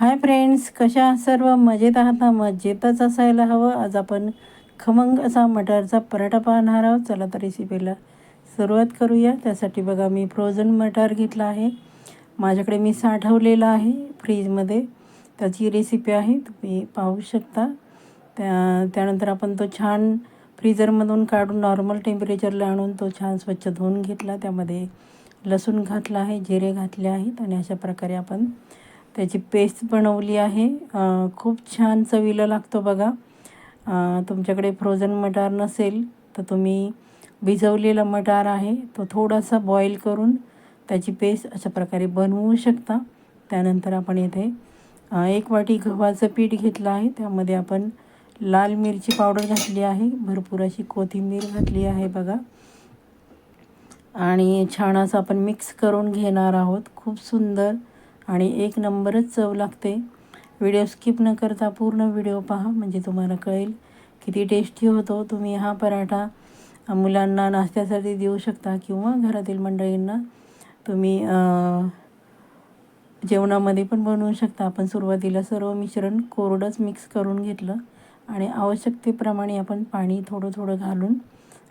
Hi friends, कशा आहात? सर्व मजेत आहात ना? मजेतच असायला हवं. आज आपण खमंग असा मटारचा पराठा पाहणार आहोत. चला तर रेसिपीला सुरुवात करूया. त्यासाठी बघा, मी फ्रोझन मटार घेतला आहे. माझ्याकडे मी साठवलेला आहे फ्रीजमध्ये. त्याची रेसिपी आहे, तुम्ही पाहू शकता. त्यानंतर आपण तो छान फ्रीजरमधून काढून नॉर्मल टेम्परेचरला आणून तो छान स्वच्छ धुवून घेतला. त्यामध्ये लसूण घातला आहे, जिरे घातले आहेत आणि अशा प्रकारे आपण त्याची पेस्ट बनवली आहे. खूप छान चवीला लागतो बघा. तुमच्याकडे फ्रोझन मटार नसेल तर तुम्ही भिजवलेला मटार आहे तो थोडासा बॉईल करून त्याची पेस्ट अशा प्रकारे बनवू शकता. त्यानंतर आपण इथे 1 वाटी गव्हाचं पीठ घेतलं आहे. त्यामध्ये आपण लाल मिरची पावडर घातली आहे, भरपूर अशी कोथिंबीर घातली आहे बघा. आणि छान असं आपण मिक्स करून घेणार आहोत. खूप सुंदर आणि एक नंबरच चव लागते. व्हिडिओ स्किप न करता पूर्ण व्हिडिओ पहा, म्हणजे तुम्हाला कळेल किती टेस्टी होतो. तुम्ही हा पराठा मुलांना नाश्त्यासाठी देऊ शकता किंवा घरातील मंडळींना तुम्ही जेवणामध्ये पण बनवू शकता. आपण सुरुवातीला सर्व मिश्रण कोरडंच मिक्स करून घेतलं आणि आवश्यकतेप्रमाणे आपण पाणी थोडं थोडं घालून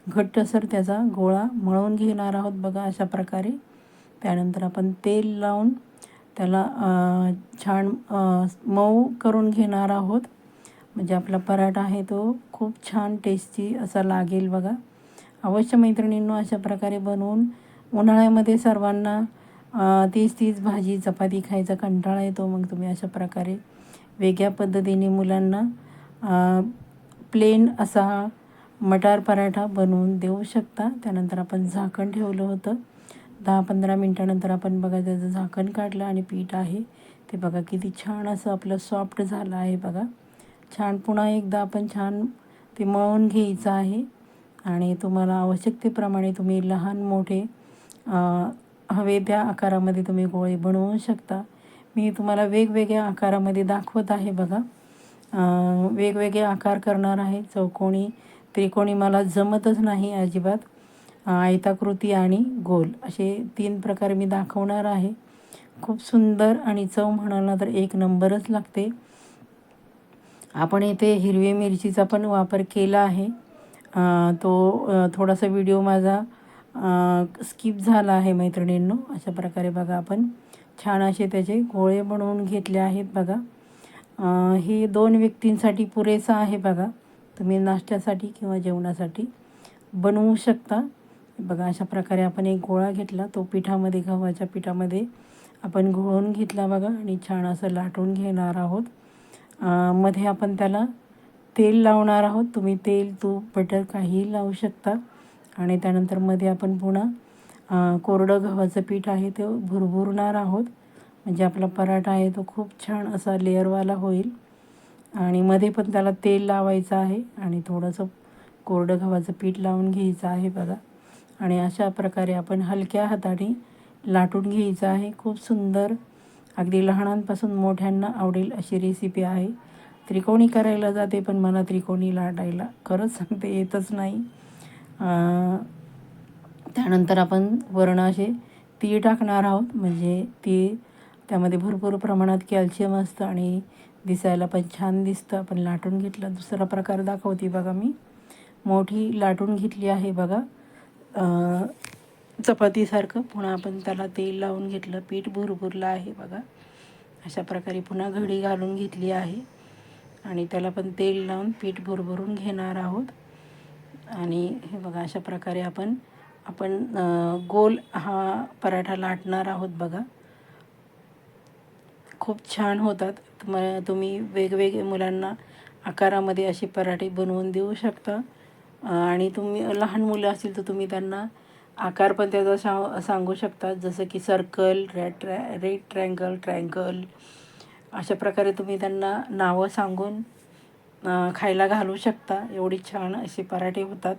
घट्टसर त्याचा गोळा मळून घेणार आहोत बघा, अशा प्रकारे. त्यानंतर आपण तेल लावून त्याला छान मऊ करून घेणार आहोत, म्हणजे आपला पराठा आहे तो खूप छान टेस्टी असा लागेल बघा. अवश्य मैत्रिणींनो, अशा प्रकारे बनवून उन्हाळ्यामध्ये सर्वांना तीच तीच भाजी चपाती खायचा कंटाळा येतो. मग तुम्ही अशा प्रकारे वेगळ्या पद्धतीने मुलांना प्लेन असा मटार पराठा बनवून देऊ शकता. त्यानंतर आपण झाकण ठेवलं होतं. 10-15 मिनटानंतर आपण बघा त्याचं झाकण काढलं आणि पीठ आहे ते बघा किती छान असं आपलं सॉफ्ट झालं आहे बघा. छान पुन्हा एकदा आपण छान ते मळून घ्यायचं आहे आणि तुम्हाला आवश्यकतेप्रमाणे तुम्ही लहान मोठे हवे त्या आकारामध्ये तुम्ही गोळे बनवू शकता. मी तुम्हाला वेगवेगळ्या आकारामध्ये दाखवत आहे बघा. वेगवेगळे आकार करणार आहे. चौकोनी, त्रिकोणी मला जमतच नाही अजिबात. आयताकृती आणि गोल असे 3 प्रकार मी दाखवणार आहे. खूप सुंदर आणि चव म्हणाला तर एक नंबरच लागते. आपण इथे हिरवी मिरचीचा पण वापर केला आहे. तो थोडासा व्हिडिओ माझा स्किप झाला आहे मैत्रिणींनो. अशा प्रकारे बघा आपण छान असे त्याचे गोळे बनवून घेतले आहेत बघा. हे 2 व्यक्तींसाठी पुरेसा आहे बघा. तुम्ही नाश्त्यासाठी किंवा जेवणासाठी बनवू शकता. बघा अशा प्रकारे आपण एक गोळा घेतला, तो पिठामध्ये गव्हाच्या पिठामध्ये आपण घोळून घेतला बघा आणि छान असं लाटून घेणार आहोत. मध्ये आपण त्याला तेल लावणार आहोत. तुम्ही तेल, तूप, बटर काहीही लावू शकता. आणि त्यानंतर मध्ये आपण पुन्हा कोरडं गव्हाचं पीठ आहे ते भुरभुरणार आहोत, म्हणजे आपला पराठा आहे तो खूप छान असा लेअरवाला होईल. आणि मध्ये पण त्याला तेल लावायचं आहे आणि थोडंसं कोरडं गव्हाचं पीठ लावून घ्यायचं आहे बघा. आणि अशा प्रकारे आपण हलक्या हाताने लाटून घ्यायचं आहे. खूप सुंदर, अगदी लहानांपासून मोठ्यांना आवडेल अशी रेसिपी आहे. त्रिकोणी करायला जाते, पण मला त्रिकोणी लाटायला खरंच सांगते येतच नाही. त्यानंतर आपण वरण असे तीळ टाकणार आहोत, म्हणजे तीळ त्यामध्ये भरपूर प्रमाणात कॅल्शियम असतं आणि दिसायला पण छान दिसतं. आपण लाटून घेतलं. दुसरा प्रकार दाखवते बघा, मी मोठी लाटून घेतली आहे बघा चपातीसारखं. पुन्हा आपण त्याला तेल लावून घेतलं, पीठ भुरभुरलं आहे बघा. अशा प्रकारे पुन्हा घडी घालून घेतली आहे आणि त्याला पण तेल लावून पीठ भुरभुरून घेणार आहोत. आणि हे बघा अशा प्रकारे आपण गोल हा पराठा लाटणार आहोत बघा. खूप छान होतात. तुम्ही वेगवेगळे मुलांना आकारामध्ये असे पराठे बनवून देऊ शकता. आणि तुम्ही लहान मुलं असतील तर तुम्ही त्यांना आकार पण त्याचा सांगू शकता, जसं की सर्कल, रेड ट्रँगल, ट्रँगल. अशा प्रकारे तुम्ही त्यांना नावं सांगून खायला घालू शकता. एवढी छान असे पराठे होतात.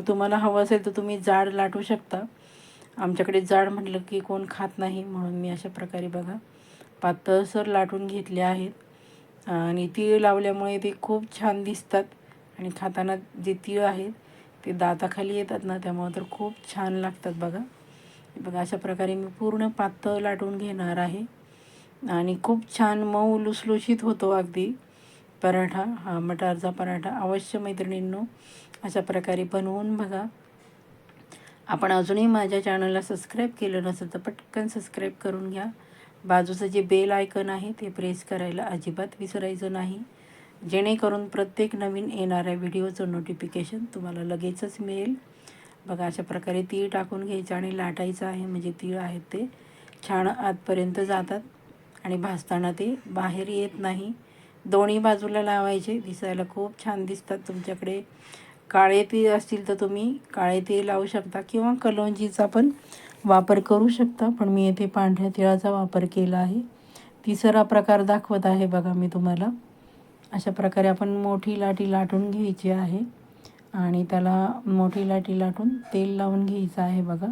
तुम्हाला हवं असेल तर तुम्ही जाड लाटू शकता. आमच्याकडे जाड म्हटलं की कोण खात नाही, म्हणून मी अशा प्रकारे बघा पातळसर लाटून घेतले आहेत. आणि तीळ लावल्यामुळे ते खूप छान दिसतात आणि खाताना जे तीळ आहेत ते दाताखाली येतात ना, त्यामुळे तर खूप छान लागतात बघा. बघा अशा प्रकारे मी पूर्ण पातळ लाटून घेणार आहे. आणि खूप छान मऊ लुसलुशीत होतो अगदी पराठा. हा मटारचा पराठा अवश्य मैत्रिणींनो अशा प्रकारे बनवून बघा. आपण अजूनही माझ्या चॅनलला सबस्क्राईब केलं नसेल तर पटकन सबस्क्राईब करून घ्या. बाजूचं जे बेल आयकन आहे ते प्रेस करायला अजिबात विसरायचं नाही, जेणेकरून प्रत्येक नवीन येणाऱ्या व्हिडिओचं नोटिफिकेशन तुम्हाला लगेचच मिळेल. बघा अशा प्रकारे तीळ टाकून घ्यायचं आणि लाटायचं आहे, म्हणजे तीळ आहेत ते छान आतपर्यंत जातात आणि भाजताना ते बाहेर येत नाही. दोन्ही बाजूला लावायचे, दिसायला खूप छान दिसतात. तुमच्याकडे काळे तीळ असतील तर तुम्ही काळे तीळ लावू शकता किंवा कलोंजीचा पण वापर करू शकता, पण मी येथे पांढऱ्या तिळाचा वापर केला आहे. तिसरा प्रकार दाखवत आहे बघा मी तुम्हाला. अशा प्रकारे आपण मोठी लाटी लाटून घ्यायची आहे आणि त्याला मोठी लाटी लाटून तेल लावून घ्यायचं आहे बघा.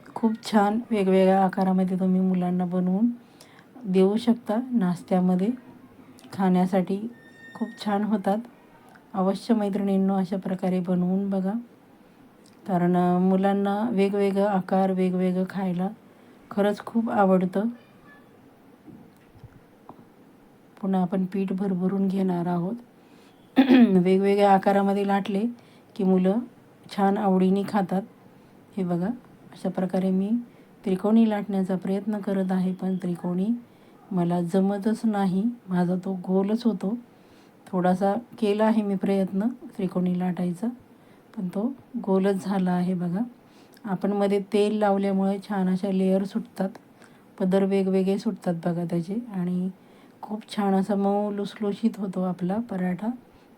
खूप छान वेगवेगळ्या आकारामध्ये तुम्ही मुलांना बनवून देऊ शकता. नाश्त्यामध्ये खाण्यासाठी खूप छान होतात. अवश्य मैत्रिणींनो अशा प्रकारे बनवून बघा, कारण मुलांना वेगवेगळं आकार वेगवेगळं खायला खरंच खूप आवडतं. पुन्हा आपण पीठ भरभरून घेणार आहोत. वेगवेगळ्या आकारामध्ये लाटले की मुलं छान आवडीने खातात. हे बघा अशा प्रकारे मी त्रिकोणी लाटण्याचा प्रयत्न करत आहे, पण त्रिकोणी मला जमतच नाही, माझा तो गोलच होतो. थोडासा केला आहे मी प्रयत्न त्रिकोणी लाटायचा, पण तो गोलच झाला आहे बघा. आपण मध्ये तेल लावल्यामुळे छान अशा लेअर सुटतात, पदर वेगवेगळे सुटतात बघा त्याचे, आणि खूप छान असा मऊ लुसलुशीत होतो आपला पराठा.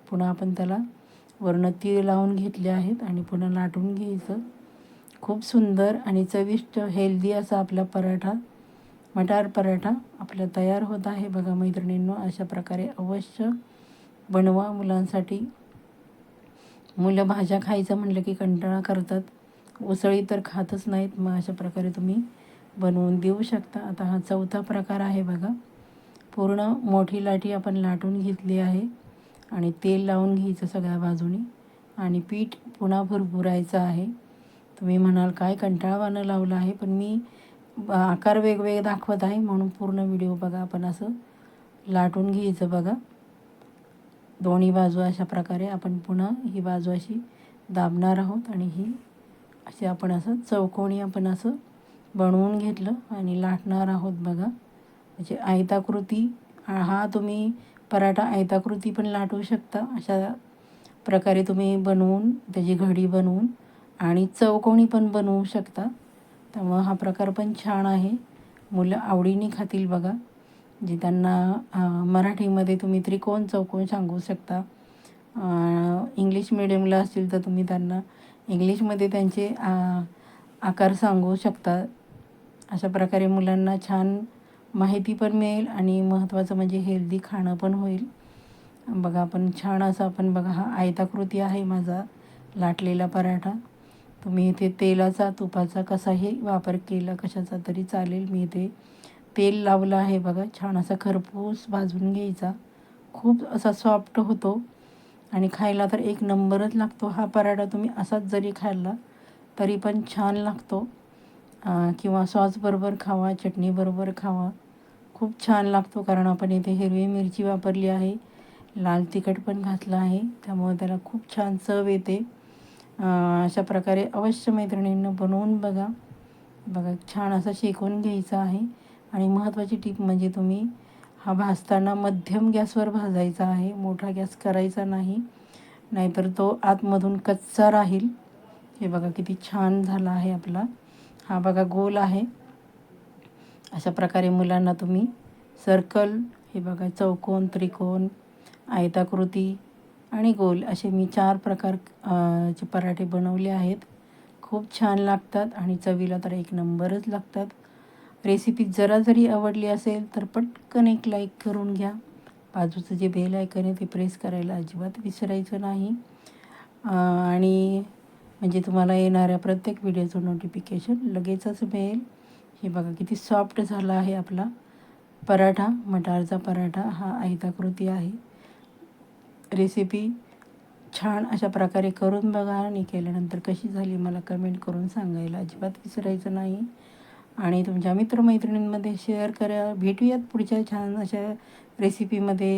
पुन्हा आपण त्याला वरनं तीळ लावून घेतले आहेत आणि पुन्हा लाटून घ्यायचं. खूप सुंदर आणि चविष्ट हेल्दी असा आपला पराठा, मटार पराठा आपला तयार होत आहे बघा मैत्रिणींनो. अशा प्रकारे अवश्य बनवा मुलांसाठी. मुलं भाज्या खायचं म्हटलं की कंटाळा करतात, उसळी तर खातच नाहीत. मग अशा प्रकारे तुम्ही बनवून देऊ शकता. आता हा चौथा प्रकार आहे बघा. पूर्ण मोठी लाटी आपण लाटून घेतली आहे आणि तेल लावून घ्यायचं सगळ्या बाजूनी आणि पीठ पुन्हा भुरभुरायचं आहे. तुम्ही म्हणाल काय कंटाळवाणं लावलं आहे, पण मी आकार वेगवेगळे दाखवत आहे म्हणून पूर्ण व्हिडिओ बघा. आपण असं लाटून घ्यायचं बघा दोन्ही बाजू. अशा प्रकारे आपण पुन्हा ही बाजू अशी दाबणार आहोत आणि ही अशी आपण असं चौकोनी आपण असं बनवून घेतलं आणि लाटणार आहोत बघा. म्हणजे आयताकृती हा तुम्ही पराठा आयताकृती पण लाटू शकता. अशा प्रकारे तुम्ही बनवून त्याची घडी बनवून आणि चौकोनी पण बनवू शकता. त्यामुळं हा प्रकार पण छान आहे, मुलं आवडीने खातील बघा. जे त्यांना मराठीमध्ये तुम्ही त्रिकोण चौकोन सांगू शकता. इंग्लिश मिडियमला असतील तर तुम्ही त्यांना इंग्लिशमध्ये त्यांचे आकार सांगू शकता. अशा प्रकारे मुलांना छान माहिती पण मिळेल आणि महत्त्वाचं म्हणजे हेल्दी खाणं पण होईल. बघा आपण छान असं आपण बघा हा आयताकृती आहे माझा लाटलेला पराठा. तुम्ही इथे तेलाचा तुपाचा कसाही वापर केला कशाचा तरी चालेल. मी इथे तेल लावलं आहे बघा. छान असा खरपूस भाजून घ्यायचा. खूप असा सॉफ्ट होतो आणि खायला तर एक नंबरच लागतो. हा पराठा तुम्ही असाच जरी खाल्ला तरी पण छान लागतो, किंवा सॉसबरोबर खावा, चटणीबरोबर खावा, खूप छान लागतो. कारण आपण इथे हिरवी मिरची वापरली आहे, लाल तिखट पण घातलं आहे, त्यामुळे त्याला खूप छान चव येते. अशा प्रकारे अवश्य मैत्रिणींना बनवून बघा. बघा छान असं शेकून घ्यायचं आहे आणि महत्त्वाची टीप म्हणजे तुम्ही हा भाजताना मध्यम गॅसवर भाजायचा आहे, मोठा गॅस करायचा नाही, नाहीतर तो आतमधून कच्चा राहील. हे बघा किती छान झाला आहे आपला हा बघा गोल आहे. अशा प्रकारे मुलांना तुम्ही सर्कल, हे बघा चौकोन, त्रिकोण, आयताकृती आणि गोल असे मी 4 प्रकार चे पराठे बनवले आहेत. खूप छान लागतात आणि चवीला तर एक नंबरच लागतात. रेसिपी जरा जरी आवडली असेल तर पटकन एक लाईक करून घ्या. बाजूचं जे बेल आयकन आहे ते प्रेस करायला अजिबात विसरायचं नाही, आणि म्हणजे तुम्हाला येणाऱ्या प्रत्येक व्हिडिओचं नोटिफिकेशन लगेचच मिळेल. हे बघा किती सॉफ्ट झाला आहे आपला पराठा, मटारचा पराठा. हा आयताकृती आहे. रेसिपी छान अशा प्रकारे करून बघा आणि केल्यानंतर कशी झाली मला कमेंट करून सांगायला अजिबात विसरायचं नाही. आणि तुमच्या मित्रमैत्रिणींमध्ये शेअर करा. भेटूयात पुढच्या छान अशा रेसिपीमध्ये.